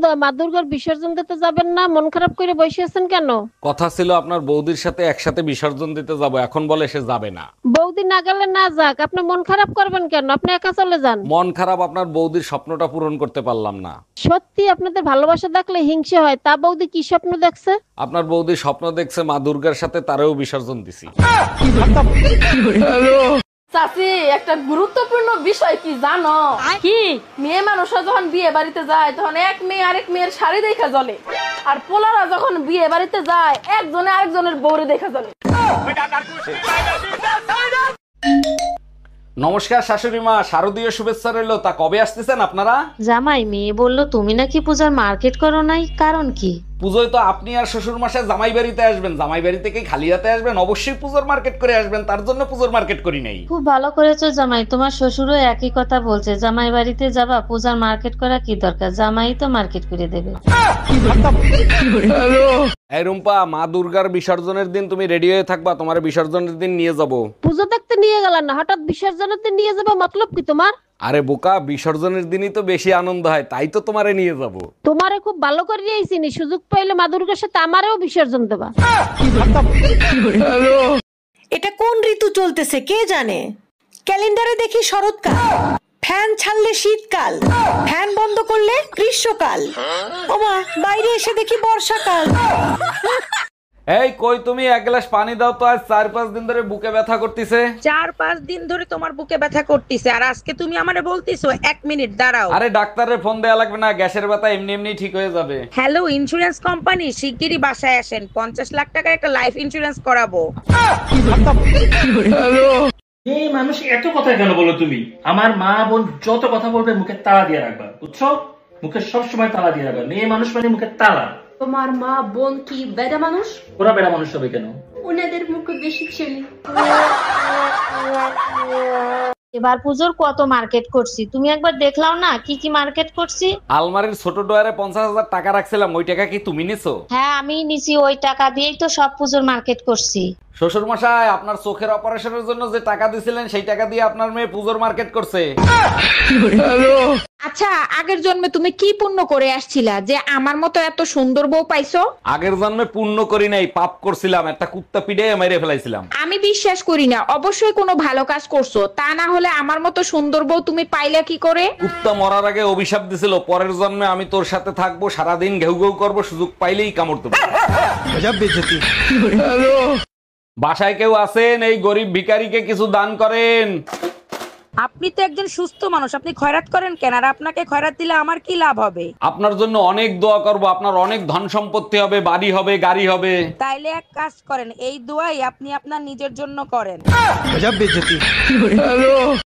দা, মা দুর্গার বিসর্জন দিতে যাবেন না? মন খারাপ করে বসে আছেন কেন? কথা ছিল আপনার বৌদির সাথে একসাথে বিসর্জন দিতে যাব, এখন বলে সে যাবে না। বৌদি না গেলে না যাক, আপনি মন খারাপ করবেন কেন? আপনি একা চলে যান। মন খারাপ আপনার বৌদির স্বপ্নটা পূরণ করতে পারলাম না। সত্যি আপনাদের ভালোবাসা দেখলে হিংসে হয়। তা বৌদি কি স্বপ্ন দেখছে? আপনার বৌদি স্বপ্ন দেখছে মা দুর্গার সাথে তারেও বিসর্জন দিছি। চাচি, একটা গুরুত্বপূর্ণ বিষয় কি জানো? কি? মেয়ে মানুষরা যখন বিয়ে বাড়িতে যায় তখন এক মেয়ে আরেক মেয়ের শাড়ি দেখা জ্বলে, আর পোলারা যখন বিয়ে বাড়িতে যায় একজনে আরেকজনের বউরে দেখা জ্বলে। নমস্কার শাশুড়ি মা, শারদীয় শুভেচ্ছা রইলো। তা কবে আসতেছেন আপনারা? জামাই, মেয়ে বলল তুমি নাকি পূজার মার্কেট করো নাই, কারণ কি? পুজোয় তো আপনি আর শ্বশুর মশাই জামাই বাড়িতে আসবেন, জামাই বাড়িতে কি খালি হাতে আসবেন? অবশ্যই পুজোর মার্কেট করে আসবেন, তার জন্য পুজোর মার্কেট করি নাই। খুব ভালো করেছো জামাই, তোমার শ্বশুরও একই কথা বলছে, জামাই বাড়িতে যাবা, পূজার মার্কেট করা কি দরকার, জামাই তো মার্কেট করে দেবে। এই রুম্পা, মা দুর্গার বিসর্জনের দিন তুমি রেডি হয়ে থাকবা, তোমার বিসর্জনের দিন নিয়ে যাব। পুজো দেখতে নিয়ে গেলেন না, হঠাৎ বিসর্জনের দিন নিয়ে যাবো, মতলব কি তোমার? আরে বোকা, বিসর্জনের দিনই তো বেশি আনন্দ হয়, তাই তো তোমারে নিয়ে যাব। তোমারে খুব ভালো করে চিনি, সুযোগ পাইলে মা দুর্গার সাথে আমারেও বিসর্জন দেবা। এটা কোন ঋতু চলতেছে কে জানে? ক্যালেন্ডারে দেখি শরৎকাল, ফ্যান ছাড়লে শীতকাল, ফ্যান বন্ধ করলে গ্রীষ্মকাল, ওমা বাইরে এসে দেখি বর্ষাকাল। এই কই তুমি, এক গ্লাস পানি দাও তো, আজ 4-5 দিন ধরে বুকে ব্যথা করতেছে। 4-5 দিন ধরে তোমার বুকে ব্যথা করতেছে, আর আজকে তুমি আমারে বলতিছো 1 মিনিট দাঁড়াও। আরে ডাক্তারের ফোন দেয়া লাগবে না, গ্যাসের ব্যথা এমনি এমনি ঠিক হয়ে যাবে। হ্যালো ইন্স্যুরেন্স কোম্পানি, শিগগিরই বাসায় আসেন, 50 লাখ টাকার একটা লাইফ ইন্স্যুরেন্স করাবো। এই মানুষ এত কথা কেন বলো তুমি? আমার মা বোন যত কথা বলবে মুখে তালা দিয়ে রাখবা, বুঝছো? মুখে সবসময় তালা দিয়ে রাখবা। মেয়ে মানুষ মানে মুখে তালা। তোমার মা বোন কি বেড়া মানুষ? ওরা বেড়া মানুষ হবে কেন? ওনাদের মুখে বেশি ছেলে। এবার পুজোর কত মার্কেট করছি, তুমি একবার দেখলাও না কি কি মার্কেট করছি। আলমারির ছোট ডয়ারে 50,000 টাকা রাখছিলাম, ওই টাকা কি তুমি নিছো? হ্যাঁ আমি নিছি, ওই টাকা দিয়েই তো সব পুজোর মার্কেট করছি। শ্বশুর মশাই, আপনার চোখের অপারেশনের জন্য যে টাকা দিছিলেন সেই টাকা দিয়ে আপনার মেয়ে পুজোর মার্কেট করছে। আচ্ছা, আগের জন্মে তুমি কি পুণ্য করে আসছিলা যে আমার মতো এত সুন্দর বউ পাইছো? আগের জন্মে পুণ্য করি নাই, পাপ করছিলাম, একটা কুত্তা পিড়ে মেরে ফেলাইছিলাম। আমি বিশ্বাস করি না, অবশ্যই কোনো ভালো কাজ করছো, তা না হলে আমার মতো সুন্দর বউ তুমি পাইলা কি করে? কুত্তা মরার আগে অভিশাপ দিছিল, পরের জন্মে আমি তোর সাথে থাকবো, সারাদিন ঘেউ ঘেউ করবো, সুযোগ পাইলেই কামড় দেবো। বাসায় কেউ আছেন? এই গরিব ভিখারিকে কিছু দান করেন। আপনি তো একজন সুস্থ মানুষ, আপনি খয়রাত করেন কেন? আর আপনাকে খয়রাত দিলে আমার কি লাভ হবে? আপনার জন্য অনেক দোয়া করব, আপনার অনেক ধন সম্পত্তি হবে, বাড়ি হবে, গাড়ি হবে। তাইলে এক কাজ করেন, এই দোয়াই আপনি আপনার নিজের জন্য করেন।